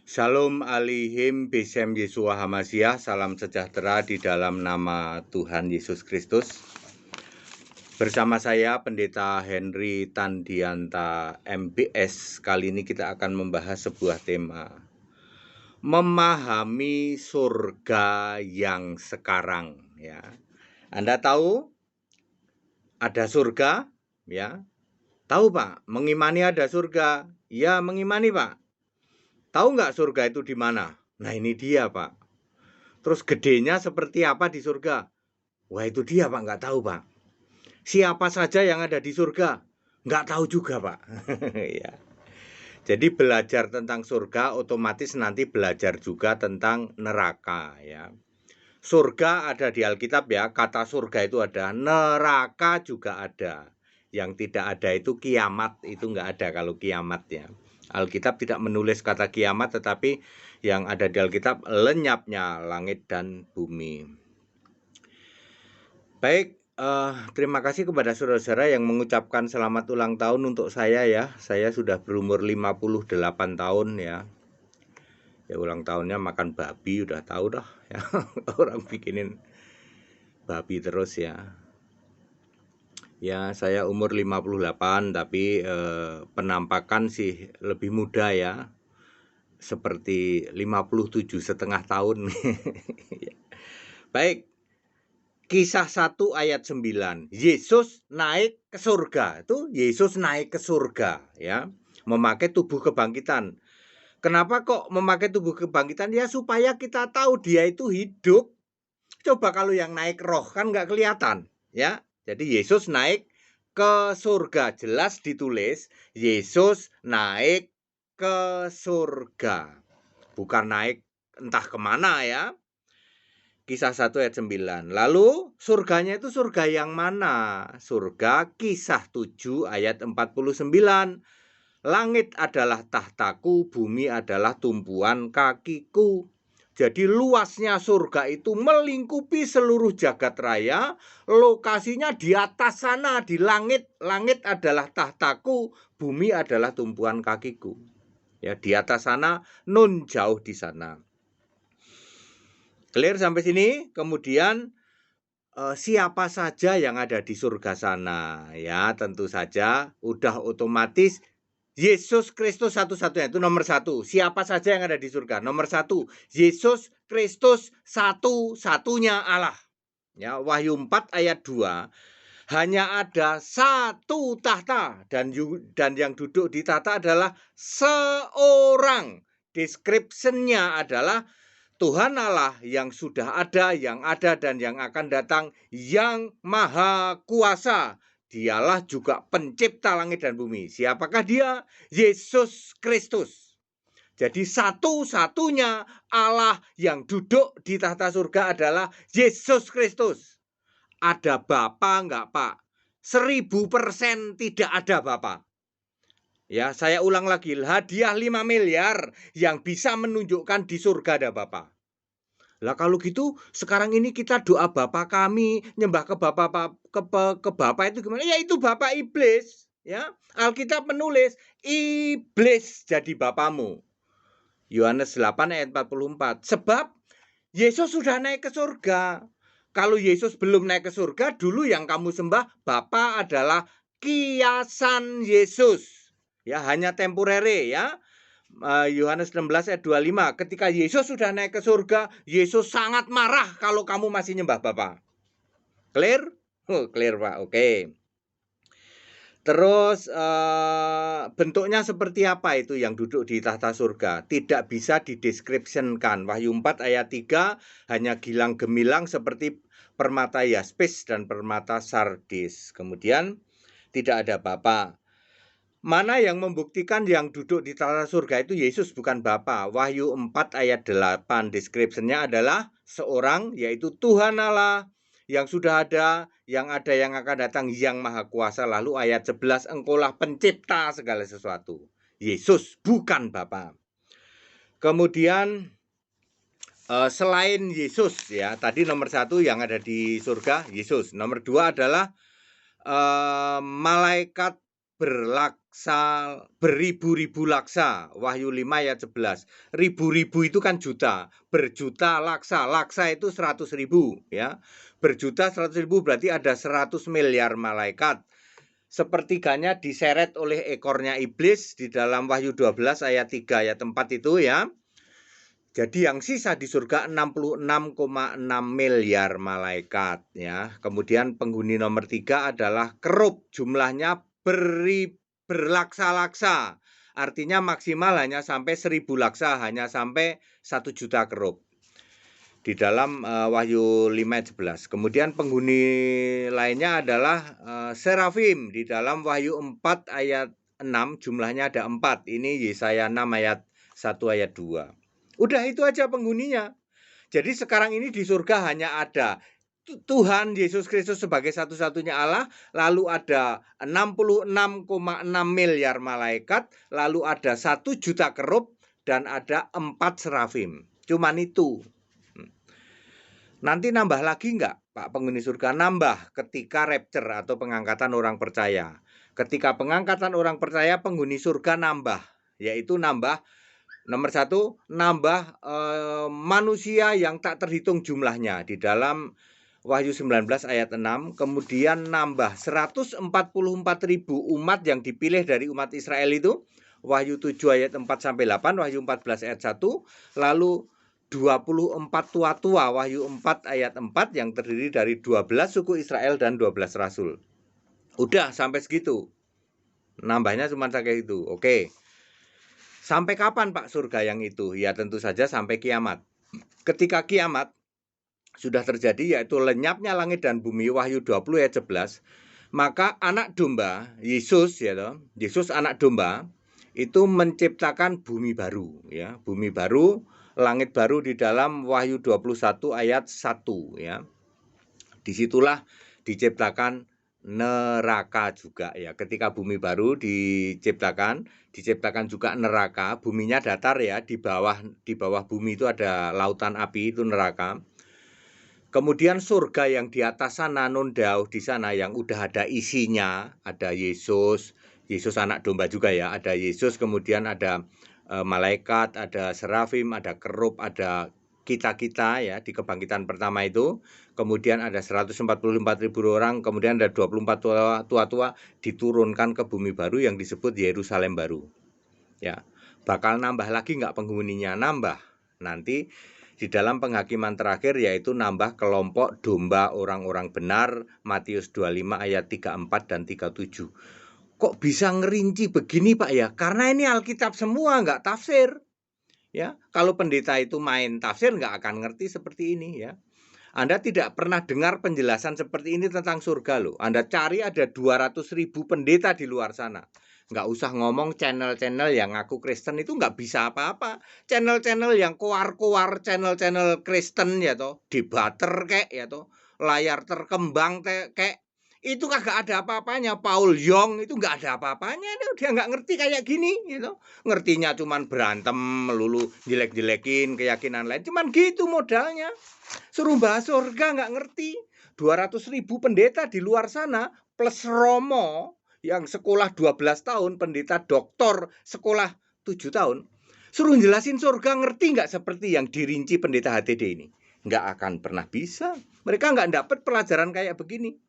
Shalom alihim Besem Yesua Hamasiah. Salam sejahtera di dalam nama Tuhan Yesus Kristus. Bersama saya Pendeta Henry Tandianta MBS. Kali ini kita akan membahas sebuah tema, memahami surga yang sekarang, ya. Anda tahu ada surga, ya? Tahu Pak, mengimani ada surga? Ya, mengimani Pak. Tahu nggak surga itu di mana? Nah ini dia Pak. Terus gedenya seperti apa di surga? Wah itu dia Pak, nggak tahu Pak. Siapa saja yang ada di surga? Nggak tahu juga Pak. Ya. Jadi belajar tentang surga otomatis nanti belajar juga tentang neraka, ya. Surga ada di Alkitab ya, kata surga itu ada, neraka juga ada. Yang tidak ada itu kiamat, itu nggak ada kalau kiamat ya. Alkitab tidak menulis kata kiamat, tetapi yang ada di Alkitab lenyapnya langit dan bumi. Baik, terima kasih kepada saudara-saudara yang mengucapkan selamat ulang tahun untuk saya ya. Saya sudah berumur 58 tahun ya. Ya ulang tahunnya makan babi, udah tahu dah ya. Orang bikinin babi terus ya. Ya, saya umur 58 tapi penampakan sih lebih muda ya. Seperti 57,5 tahun. Baik. Kisah 1 ayat 9. Yesus naik ke surga. Itu Yesus naik ke surga ya. Memakai tubuh kebangkitan. Kenapa kok memakai tubuh kebangkitan? Ya supaya kita tahu dia itu hidup. Coba kalau yang naik roh kan nggak kelihatan ya. Jadi Yesus naik ke surga. Jelas ditulis Yesus naik ke surga. Bukan naik entah kemana ya. Kisah 1 ayat 9. Lalu surganya itu surga yang mana? Surga Kisah 7 ayat 49. Langit adalah tahtaku, bumi adalah tumpuan kakiku. Jadi luasnya surga itu melingkupi seluruh jagat raya. Lokasinya di atas sana, di langit. Langit adalah tahtaku, bumi adalah tumpuan kakiku. Ya, di atas sana, nun jauh di sana. Clear sampai sini? Kemudian siapa saja yang ada di surga sana? Ya, tentu saja udah otomatis Yesus Kristus satu-satunya, itu nomor 1. Siapa saja yang ada di surga? Nomor 1, Yesus Kristus satu-satunya Allah. Ya, Wahyu 4 ayat 2. Hanya ada satu tahta dan yang duduk di tahta adalah seorang. Description-nya adalah Tuhan Allah yang sudah ada, yang ada, dan yang akan datang, yang maha kuasa. Dialah juga pencipta langit dan bumi. Siapakah dia? Yesus Kristus. Jadi satu-satunya Allah yang duduk di tahta surga adalah Yesus Kristus. Ada Bapa enggak Pak? 1000% tidak ada Bapa. Ya, saya ulang lagi, hadiah 5 miliar yang bisa menunjukkan di surga ada Bapa. Lah kalau gitu sekarang ini kita doa Bapa kami, nyembah ke Bapa itu gimana? Ya itu Bapa iblis, ya. Alkitab menulis iblis jadi bapamu. Yohanes 8 ayat 44. Sebab Yesus sudah naik ke surga. Kalau Yesus belum naik ke surga, dulu yang kamu sembah Bapa adalah kiasan Yesus. Ya, hanya temporere ya. Yohanes 16 ayat 25. Ketika Yesus sudah naik ke surga, Yesus sangat marah kalau kamu masih nyembah Bapa. Clear? Oh, clear Pak. Oke. Terus bentuknya seperti apa itu yang duduk di tahta surga? Tidak bisa dideskripsikan. Wahyu 4 ayat 3 hanya gilang gemilang seperti permata yaspis dan permata sardis. Kemudian tidak ada Bapa. Mana yang membuktikan yang duduk di tahta surga itu Yesus bukan Bapa? Wahyu 4 ayat 8 deskripsinya adalah seorang yaitu Tuhan Allah yang sudah ada, yang akan datang, yang maha kuasa. Lalu ayat 11, engkaulah pencipta segala sesuatu. Yesus bukan Bapa. Kemudian selain Yesus ya, tadi nomor 1 yang ada di surga Yesus. Nomor 2 adalah malaikat beribu-ribu laksa. Wahyu 5 ayat 11. Ribu-ribu itu kan juta. Berjuta laksa. Laksa itu 100.000 ya. Berjuta 100.000 berarti ada 100 miliar malaikat. Sepertiganya diseret oleh ekornya iblis di dalam Wahyu 12 ayat 3 ayat 4 itu ya. Jadi yang sisa di surga 66,6 miliar malaikat ya. Kemudian penghuni nomor 3 adalah kerub, jumlahnya berlaksa-laksa. Artinya maksimal hanya sampai 1000 laksa, hanya sampai 1 juta kerub. Di dalam Wahyu 5 ayat 11. Kemudian penghuni lainnya adalah serafim. Di dalam Wahyu 4 ayat 6 jumlahnya ada 4. Ini Yesaya 6 ayat 1 ayat 2. Udah itu aja penghuninya. Jadi sekarang ini di surga hanya ada Tuhan Yesus Kristus sebagai satu-satunya Allah, lalu ada 66,6 miliar malaikat, lalu ada 1 juta kerub, dan ada 4 serafim. Cuman itu. Nanti nambah lagi enggak, Pak penghuni surga? Nambah ketika rapture atau pengangkatan orang percaya. Ketika pengangkatan orang percaya, penghuni surga nambah, yaitu nambah nomor 1, nambah manusia yang tak terhitung jumlahnya di dalam Wahyu 19 ayat 6. Kemudian nambah 144.000 umat yang dipilih dari umat Israel itu. Wahyu 7 ayat 4-8, Wahyu 14 ayat 1. Lalu 24 tua-tua, Wahyu 4 ayat 4 yang terdiri dari 12 suku Israel dan 12 rasul. Udah sampai segitu. Nambahnya cuma kayak itu. Oke. Sampai kapan Pak surga yang itu? Ya tentu saja sampai kiamat. Ketika kiamat sudah terjadi, yaitu lenyapnya langit dan bumi, Wahyu 20 ayat 11, maka anak domba, Yesus ya toh, Yesus anak domba itu menciptakan bumi baru ya, bumi baru, langit baru di dalam Wahyu 21 ayat 1 ya. Disitulah diciptakan neraka juga ya. Ketika bumi baru diciptakan juga neraka. Buminya datar ya, di bawah bumi itu ada lautan api, itu neraka. Kemudian surga yang di atas sana, non dauh di sana, yang udah ada isinya, ada Yesus anak domba juga ya, ada Yesus, kemudian ada malaikat, ada serafim, ada kerub, ada kita ya di kebangkitan pertama itu. Kemudian ada 144.000 orang, kemudian ada 24 tua-tua diturunkan ke bumi baru yang disebut Yerusalem baru. Ya, bakal nambah lagi nggak penghuninya? Nambah. Nanti di dalam penghakiman terakhir, yaitu nambah kelompok domba orang-orang benar, Matius 25 ayat 34 dan 37. Kok bisa ngerinci begini Pak ya? Karena ini Alkitab semua, nggak tafsir. Ya, kalau pendeta itu main tafsir nggak akan ngerti seperti ini ya. Anda tidak pernah dengar penjelasan seperti ini tentang surga loh. Anda cari ada 200.000 pendeta di luar sana. Nggak usah ngomong channel-channel yang ngaku Kristen itu nggak bisa apa-apa. Channel-channel yang koar-koar, channel-channel Kristen ya toh, debater kek ya toh, layar terkembang kek, itu kagak ada apa-apanya. Paul Young itu nggak ada apa-apanya. Dia nggak ngerti kayak gini gitu. Ngertinya cuman berantem melulu, jelek-jelekin keyakinan lain. Cuman gitu modalnya. Suruh bahas surga nggak ngerti. 200.000 pendeta di luar sana plus Romo yang sekolah 12 tahun, pendeta doktor sekolah 7 tahun. Suruh jelasin surga ngerti nggak seperti yang dirinci pendeta HTD ini? Nggak akan pernah bisa. Mereka nggak dapat pelajaran kayak begini.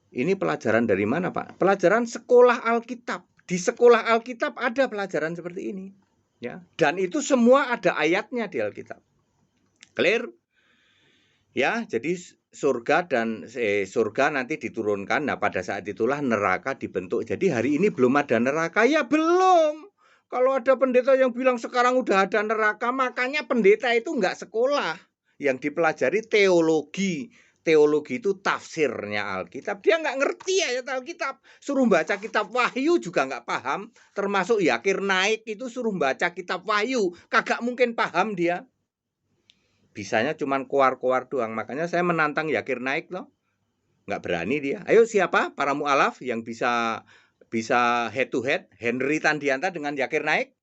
Ini pelajaran dari mana Pak? Pelajaran sekolah Alkitab. Di sekolah Alkitab ada pelajaran seperti ini. Ya. Dan itu semua ada ayatnya di Alkitab. Clear? Ya, jadi surga nanti diturunkan. Nah, pada saat itulah neraka dibentuk. Jadi hari ini belum ada neraka. Ya belum. Kalau ada pendeta yang bilang sekarang udah ada neraka, makanya pendeta itu nggak sekolah. Yang dipelajari teologi. Teologi itu tafsirnya Alkitab. Dia nggak ngerti ayat Alkitab. Suruh baca kitab Wahyu juga nggak paham. Termasuk Yakir Naik itu suruh baca kitab Wahyu. Kagak mungkin paham dia. Bisanya cuman koar-koar doang. Makanya saya menantang Yakir Naik loh. Nggak berani dia. Ayo siapa para mu'alaf yang bisa head to head Henry Tandianta dengan Yakir Naik?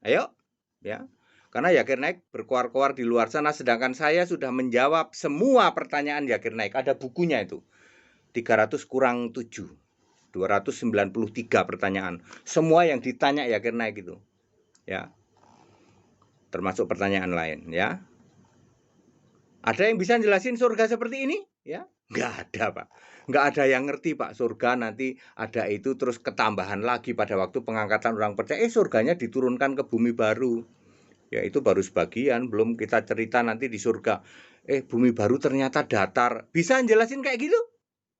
Ayo ya. Karena Yakir Naik berkoar-koar di luar sana, sedangkan saya sudah menjawab semua pertanyaan Yakir Naik. Ada bukunya itu. 300 kurang 7. 293 pertanyaan. Semua yang ditanya yakin naik itu. Ya. Termasuk pertanyaan lain, ya. Ada yang bisa jelasin surga seperti ini? Ya, nggak ada, Pak. Nggak ada yang ngerti, Pak. Surga nanti ada itu terus ketambahan lagi pada waktu pengangkatan orang percaya. Surganya diturunkan ke bumi baru. Ya, itu baru sebagian. Belum kita cerita nanti di surga. Bumi baru ternyata datar. Bisa jelasin kayak gitu?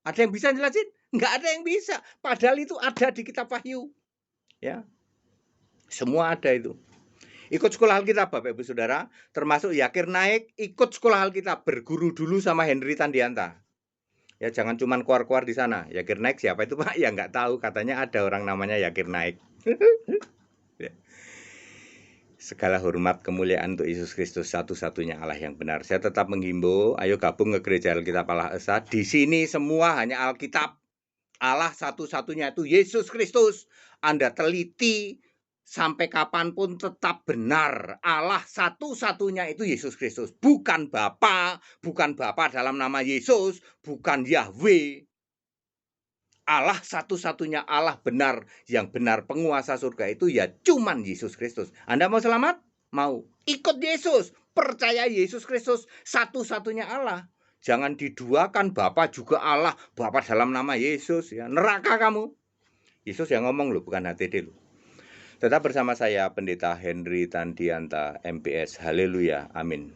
Ada yang bisa jelasin? Nggak ada yang bisa. Padahal itu ada di kitab Wahyu. Ya, semua ada itu. Ikut sekolah Alkitab, Bapak Ibu Saudara, termasuk Yakir naik, ikut sekolah Alkitab, berguru dulu sama Henry Tandianta. Ya, jangan cuman keluar-keluar di sana. Yakir naik siapa itu, Pak? Ya nggak tahu, katanya ada orang namanya Yakir naik. Ya. Segala hormat kemuliaan untuk Yesus Kristus, satu-satunya Allah yang benar. Saya tetap menghimbau, ayo gabung ke Gereja Alkitab Allah Esa. Di sini semua hanya Alkitab. Allah satu-satunya itu Yesus Kristus. Anda teliti sampai kapanpun tetap benar. Allah satu-satunya itu Yesus Kristus. Bukan Bapa, bukan Bapa dalam nama Yesus, bukan Yahweh. Allah satu-satunya Allah benar, yang benar penguasa surga itu ya cuman Yesus Kristus. Anda mau selamat? Mau. Ikut Yesus, percaya Yesus Kristus satu-satunya Allah. Jangan diduakan Bapa juga Allah, Bapa dalam nama Yesus, ya. Neraka kamu. Yesus yang ngomong loh, bukan HTD loh. Tetap bersama saya Pendeta Henry Tandianta MPS. Haleluya. Amin.